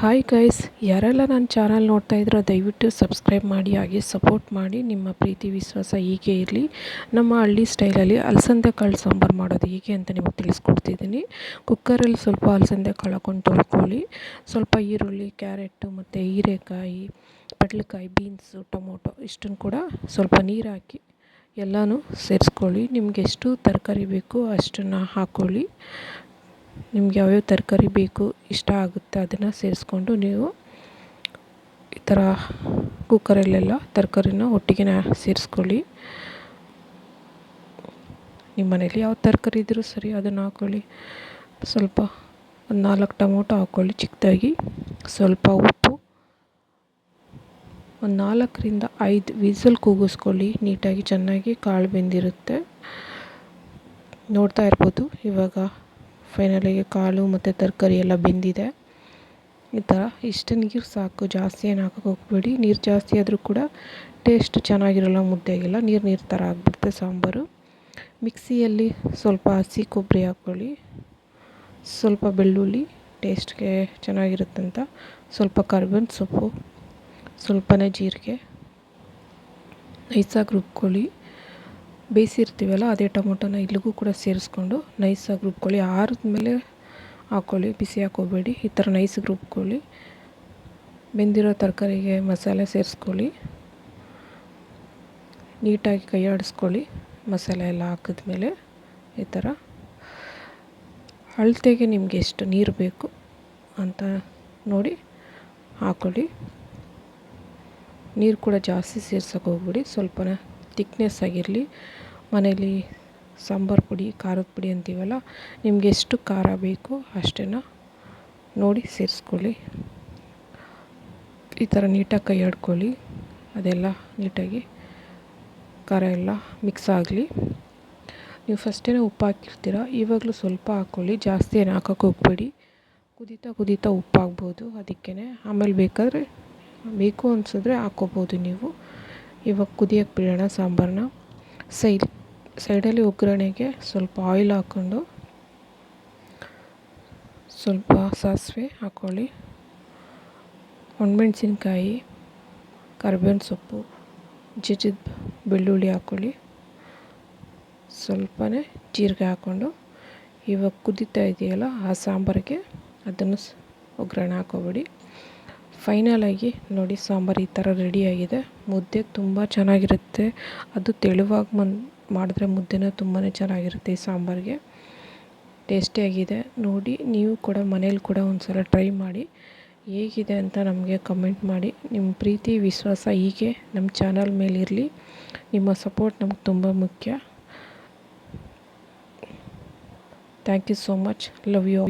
Hi guys, ಯಾರೆಲ್ಲ ನನ್ನ channel ನೋಡ್ತಾ ಇದ್ರೋ ದಯವಿಟ್ಟು ಸಬ್ಸ್ಕ್ರೈಬ್ ಮಾಡಿ, ಹಾಗೆ ಸಪೋರ್ಟ್ ಮಾಡಿ. ನಿಮ್ಮ ಪ್ರೀತಿ ವಿಶ್ವಾಸ ಹೀಗೆ ಇರಲಿ. ನಮ್ಮ ಹಳ್ಳಿ ಸ್ಟೈಲಲ್ಲಿ ಅಲಸಂದೆ ಕಾಳು ಸಾಂಬಾರು ಮಾಡೋದು ಹೇಗೆ ಅಂತ ನಿಮಗೆ ತಿಳಿಸ್ಕೊಡ್ತಿದ್ದೀನಿ. ಕುಕ್ಕರಲ್ಲಿ ಸ್ವಲ್ಪ ಅಲಸಂದೆ ಕಾಳು ಹಾಕೊಂಡು ತೊಳ್ಕೊಳ್ಳಿ. ಸ್ವಲ್ಪ ಈರುಳ್ಳಿ, ಕ್ಯಾರೆಟು ಮತ್ತು ಹೀರೆಕಾಯಿ, ಪಡ್ಲಕಾಯಿ, ಬೀನ್ಸು, ಟೊಮೊಟೊ ಇಷ್ಟನ್ನು ಕೂಡ ಸ್ವಲ್ಪ ನೀರು ಹಾಕಿ ಎಲ್ಲನೂ ಸೇರಿಸ್ಕೊಳ್ಳಿ. ನಿಮಗೆ ಎಷ್ಟು ತರಕಾರಿ ಬೇಕು ಅಷ್ಟನ್ನು ಹಾಕ್ಕೊಳ್ಳಿ. ನಿಮ್ಗೆ ಯಾವ್ಯಾವ ತರಕಾರಿ ಬೇಕು ಇಷ್ಟ ಆಗುತ್ತೆ ಅದನ್ನು ಸೇರಿಸ್ಕೊಂಡು ನೀವು ಈ ಥರ ಕುಕ್ಕರಲ್ಲೆಲ್ಲ ತರಕಾರಿನ ಒಟ್ಟಿಗೆ ಸೇರಿಸ್ಕೊಳ್ಳಿ. ನಿಮ್ಮ ಮನೇಲಿ ಯಾವ ತರಕಾರಿ ಇದ್ದರೂ ಸರಿ ಅದನ್ನು ಹಾಕ್ಕೊಳ್ಳಿ. ಸ್ವಲ್ಪ ಒಂದು 4 ಟೊಮೊಟೊ ಹಾಕ್ಕೊಳ್ಳಿ ಚಿಕ್ಕದಾಗಿ. ಸ್ವಲ್ಪ ಉಪ್ಪು, ಒಂದು 4ರಿಂದ 5 ವಿಸಲ್ ಕೂಗಿಸ್ಕೊಳ್ಳಿ. ನೀಟಾಗಿ ಚೆನ್ನಾಗಿ ಕಾಳು ಬೆಂದಿರುತ್ತೆ. ನೋಡ್ತಾ ಇರ್ಬೋದು ಇವಾಗ ಫೈನಲಿಗೆ ಕಾಳು ಮತ್ತು ತರಕಾರಿ ಎಲ್ಲ ಬೆಂದಿದೆ. ಈ ಥರ ಇಷ್ಟು ನೀರು ಸಾಕು, ಜಾಸ್ತಿ ಏನು ಹಾಕೋಕೆ ಹೋಗಬೇಡಿ. ನೀರು ಜಾಸ್ತಿ ಆದರೂ ಕೂಡ ಟೇಸ್ಟ್ ಚೆನ್ನಾಗಿರಲ್ಲ, ಮುದ್ದೆಗೆಲ್ಲ ನೀರು ಥರ ಆಗಿಬಿಡುತ್ತೆ ಸಾಂಬಾರು. ಮಿಕ್ಸಿಯಲ್ಲಿ ಸ್ವಲ್ಪ ಹಸಿ ಕೊಬ್ಬರಿ ಹಾಕ್ಕೊಳ್ಳಿ, ಸ್ವಲ್ಪ ಬೆಳ್ಳುಳ್ಳಿ ಟೇಸ್ಟ್ಗೆ ಚೆನ್ನಾಗಿರುತ್ತಂತ, ಸ್ವಲ್ಪ ಕರಿಬೇವಿನ ಸೊಪ್ಪು, ಸ್ವಲ್ಪನೇ ಜೀರಿಗೆ, ನೈಸಾಗಿ ರುಬ್ಕೊಳ್ಳಿ. ಬೇಯಿಸಿರ್ತೀವಲ್ಲ ಅದೇ ಟೊಮೊಟೊನ ಇಲ್ಲಿಗೂ ಕೂಡ ಸೇರಿಸ್ಕೊಂಡು ನೈಸಾಗಿ ರುಬ್ಕೊಳ್ಳಿ. ಆರಿದ್ಮೇಲೆ ಹಾಕ್ಕೊಳ್ಳಿ, ಬಿಸಿ ಹಾಕ್ಕೋಬೇಡಿ. ಈ ಥರ ನೈಸಾಗಿ ರುಬ್ಕೊಳ್ಳಿ. ಬೆಂದಿರೋ ತರಕಾರಿಗೆ ಮಸಾಲೆ ಸೇರಿಸ್ಕೊಳ್ಳಿ. ನೀಟಾಗಿ ಕೈ ಆಡಿಸ್ಕೊಳ್ಳಿ. ಮಸಾಲೆ ಎಲ್ಲ ಹಾಕಿದ್ಮೇಲೆ ಈ ಥರ ಅಳತೆಗೆ ನಿಮಗೆ ಎಷ್ಟು ನೀರು ಬೇಕು ಅಂತ ನೋಡಿ ಹಾಕ್ಕೊಳ್ಳಿ. ನೀರು ಕೂಡ ಜಾಸ್ತಿ ಸೇರ್ಸೋಕೆ ಹೋಗ್ಬಿಡಿ, ಸ್ವಲ್ಪ ತಿಕ್ನೆಸ್ ಆಗಿರಲಿ. ಮನೇಲಿ ಸಾಂಬಾರು ಪುಡಿ, ಖಾರದ ಪುಡಿ ಅಂತೀವಲ್ಲ, ನಿಮಗೆ ಎಷ್ಟು ಖಾರ ಬೇಕು ಅಷ್ಟನ್ನು ನೋಡಿ ಸೇರಿಸ್ಕೊಳ್ಳಿ. ಈ ಥರ ನೀಟಾಗಿ ಕೈ ಆಡ್ಕೊಳ್ಳಿ. ಅದೆಲ್ಲ ನೀಟಾಗಿ ಖಾರ ಎಲ್ಲ ಮಿಕ್ಸ್ ಆಗಲಿ. ನೀವು ಫಸ್ಟೇ ಉಪ್ಪು ಹಾಕಿರ್ತೀರ, ಇವಾಗಲೂ ಸ್ವಲ್ಪ ಹಾಕ್ಕೊಳ್ಳಿ. ಜಾಸ್ತಿ ಏನು ಹಾಕೋಕೆ ಹೋಗಬೇಡಿ. ಕುದೀತಾ ಉಪ್ಪು ಆಗ್ಬೋದು, ಅದಕ್ಕೇ ಆಮೇಲೆ ಬೇಕು ಅನಿಸಿದ್ರೆ ಹಾಕ್ಕೋಬೋದು ನೀವು. ಇವಾಗ ಕುದಿಯೋಕ್ಕೆ ಬಿಡೋಣ ಸಾಂಬಾರನ್ನ. ಸೈಡಲ್ಲಿ ಒಗ್ಗರಣೆಗೆ ಸ್ವಲ್ಪ ಆಯಿಲ್ ಹಾಕ್ಕೊಂಡು ಸ್ವಲ್ಪ ಸಾಸಿವೆ ಹಾಕ್ಕೊಳ್ಳಿ, ಒಣಮೆಣ್ಸಿನ್ಕಾಯಿ, ಕರಿಬೇವಿನ ಸೊಪ್ಪು, ಜಜ್ಜಿದ ಬೆಳ್ಳುಳ್ಳಿ ಹಾಕ್ಕೊಳ್ಳಿ, ಸ್ವಲ್ಪನೇ ಜೀರಿಗೆ ಹಾಕ್ಕೊಂಡು ಇವಾಗ ಕುದೀತಾ ಇದೆಯಲ್ಲ ಆ ಸಾಂಬಾರಿಗೆ ಅದನ್ನು ಒಗ್ಗರಣೆ ಹಾಕ್ಕೊಬೇಡಿ. ಫೈನಲಾಗಿ ನೋಡಿ ಸಾಂಬಾರು ಈ ಥರ ರೆಡಿಯಾಗಿದೆ. ಮುದ್ದೆಗೆ ತುಂಬ ಚೆನ್ನಾಗಿರುತ್ತೆ. ಅದು ತೆಳುವಾಗಿ ಮಾಡಿದ್ರೆ ಮುದ್ದೆನ ತುಂಬಾ ಚೆನ್ನಾಗಿರುತ್ತೆ. ಈ ಸಾಂಬಾರಿಗೆ ಟೇಸ್ಟಿಯಾಗಿದೆ. ನೋಡಿ ನೀವು ಕೂಡ ಮನೇಲಿ ಕೂಡ ಒಂದು ಸಲ ಟ್ರೈ ಮಾಡಿ, ಹೇಗಿದೆ ಅಂತ ನಮಗೆ ಕಮೆಂಟ್ ಮಾಡಿ. ನಿಮ್ಮ ಪ್ರೀತಿ ವಿಶ್ವಾಸ ಹೀಗೆ ನಮ್ಮ ಚಾನಲ್ ಮೇಲಿರಲಿ. ನಿಮ್ಮ ಸಪೋರ್ಟ್ ನಮ್ಗೆ ತುಂಬ ಮುಖ್ಯ. Thank you so much. Love you.